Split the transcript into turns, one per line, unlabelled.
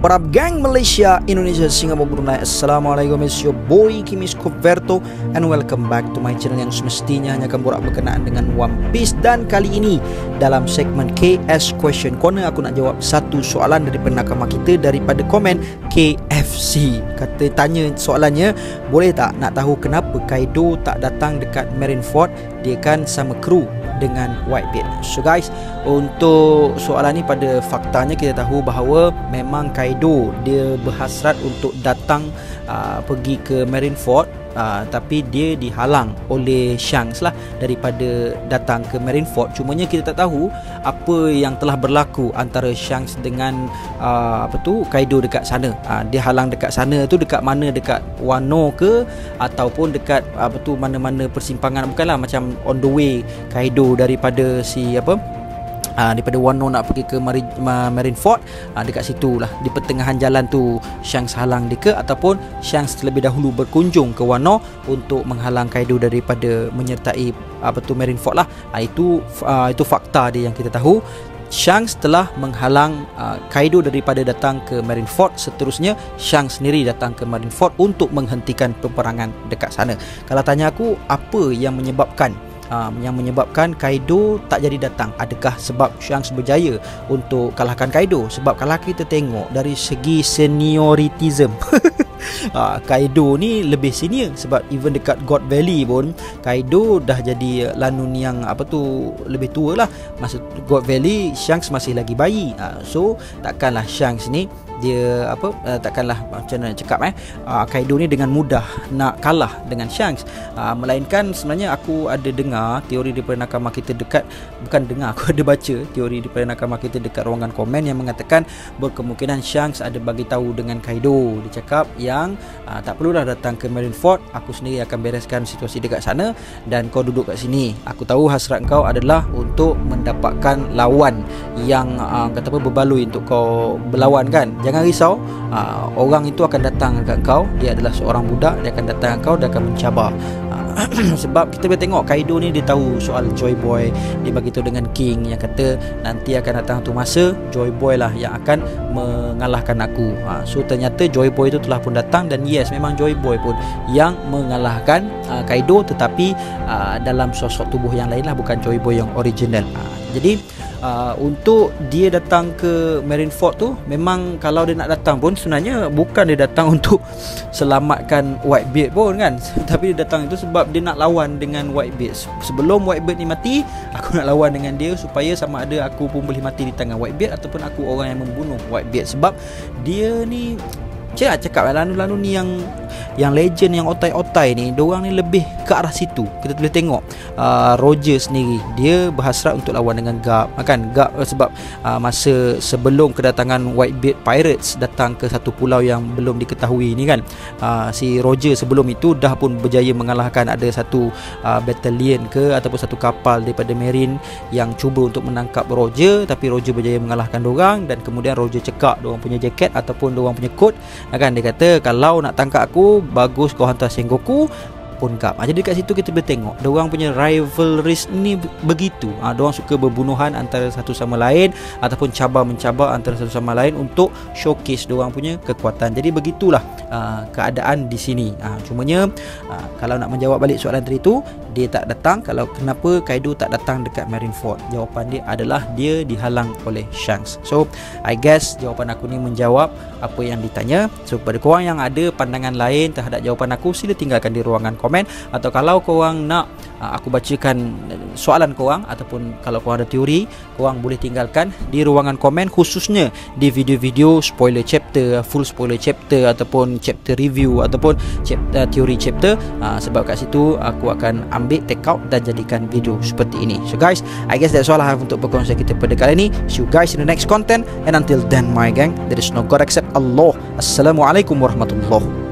What up gang Malaysia, Indonesia, Singapura, Brunei. Assalamualaikum, it's your boy Kimis Coverto and welcome back to my channel yang semestinya hanya akan borak berkenaan dengan One Piece. Dan kali ini dalam segmen KS Question Corner, aku nak jawab satu soalan daripada nakama kita daripada komen KFC. Kata tanya soalannya, boleh tak nak tahu kenapa Kaido tak datang dekat Marineford? Dia kan sama kru dengan Whitebeard. So guys, untuk soalan ni pada faktanya kita tahu bahawa memang Kaido dia berhasrat untuk datang pergi ke Marineford, tapi dia dihalang oleh Shanks lah daripada datang ke Marineford. Cumanya kita tak tahu apa yang telah berlaku antara Shanks dengan Kaido dekat sana. Dia halang dekat sana tu dekat mana, dekat Wano ke ataupun dekat mana-mana persimpangan, bukanlah macam on the way Kaido daripada daripada Wano nak pergi ke Marineford, dekat situ lah di pertengahan jalan tu Shanks halang dia ke, ataupun Shanks terlebih dahulu berkunjung ke Wano untuk menghalang Kaido daripada menyertai Marineford lah. Itu fakta dia yang kita tahu. Shanks telah menghalang Kaido daripada datang ke Marineford. Seterusnya Shanks sendiri datang ke Marineford untuk menghentikan peperangan dekat sana. Kalau tanya aku, apa yang menyebabkan Kaido tak jadi datang? Adakah sebab Shanks berjaya untuk kalahkan Kaido? Sebab kalau kita tengok dari segi senioritism Kaido ni lebih senior, sebab even dekat God Valley pun Kaido dah jadi lanun yang lebih tua lah. Masa God Valley Shanks masih lagi bayi. So takkanlah Shanks ni dia takkanlah macam mana nak cakap Kaido ni dengan mudah nak kalah dengan Shanks. Melainkan sebenarnya aku ada dengar teori daripada nakama kita aku ada baca teori daripada nakama kita dekat ruangan komen yang mengatakan berkemungkinan Shanks ada bagi tahu dengan Kaido. Dia cakap yang tak perlulah datang ke Marineford, aku sendiri akan bereskan situasi dekat sana dan kau duduk kat sini. Aku tahu hasrat kau adalah untuk mendapatkan lawan yang berbaloi untuk kau berlawan kan. Jangan risau, orang itu akan datang dekat kau. Dia adalah seorang budak, dia akan datang dekat kau, dia akan mencabar. Sebab kita boleh tengok Kaido ni dia tahu soal Joy Boy. Dia beritahu dengan King yang kata nanti akan datang tu masa Joy Boy lah yang akan mengalahkan aku. So ternyata Joy Boy itu telah pun datang, dan yes, memang Joy Boy pun yang mengalahkan Kaido, tetapi dalam sosok tubuh yang lain lah, bukan Joy Boy yang original. Jadi untuk dia datang ke Marineford tu, memang kalau dia nak datang pun sebenarnya bukan dia datang untuk selamatkan Whitebeard pun kan, tapi dia datang itu sebab dia nak lawan dengan Whitebeard. Sebelum Whitebeard ni mati, aku nak lawan dengan dia supaya sama ada aku pun boleh mati di tangan Whitebeard ataupun aku orang yang membunuh Whitebeard. Sebab dia ni cakap lanu-lanu ni yang legend, yang otai-otai ni, diorang ni lebih ke arah situ. Kita boleh tengok Roger sendiri dia berhasrat untuk lawan dengan Garp kan. Garp sebab masa sebelum kedatangan Whitebeard Pirates datang ke satu pulau yang belum diketahui ni kan, si Roger sebelum itu dah pun berjaya mengalahkan ada satu battalion ke ataupun satu kapal daripada Marine yang cuba untuk menangkap Roger, tapi Roger berjaya mengalahkan diorang, dan kemudian Roger cekak diorang punya jaket ataupun diorang punya coat kan. Dia kata kalau nak tangkap aku, bagus kau hantar Sengoku pun Garp. Jadi dekat situ kita boleh tengok diorang punya rivalries ni begitu. Diorang suka berbunuhan antara satu sama lain ataupun cabar-mencabar antara satu sama lain untuk showcase diorang punya kekuatan. Jadi begitulah keadaan di sini. Cumanya kalau nak menjawab balik soalan tadi tu, dia tak datang. Kalau kenapa Kaido tak datang dekat Marineford, jawapan dia adalah dia dihalang oleh Shanks. So I guess jawapan aku ni menjawab apa yang ditanya. So kepada korang yang ada pandangan lain terhadap jawapan aku, sila tinggalkan di ruangan komen, atau kalau korang nak aku bacakan soalan korang, ataupun kalau korang ada teori, korang boleh tinggalkan di ruangan komen, khususnya di video-video spoiler chapter, full spoiler chapter ataupun chapter review ataupun teori chapter. Sebab kat situ aku akan ambil take out dan jadikan video seperti ini. So guys, I guess that's all I have untuk perkongsian kita pada kali ini. See you guys in the next content, and until then my gang, there is no God except Allah. Assalamualaikum warahmatullahi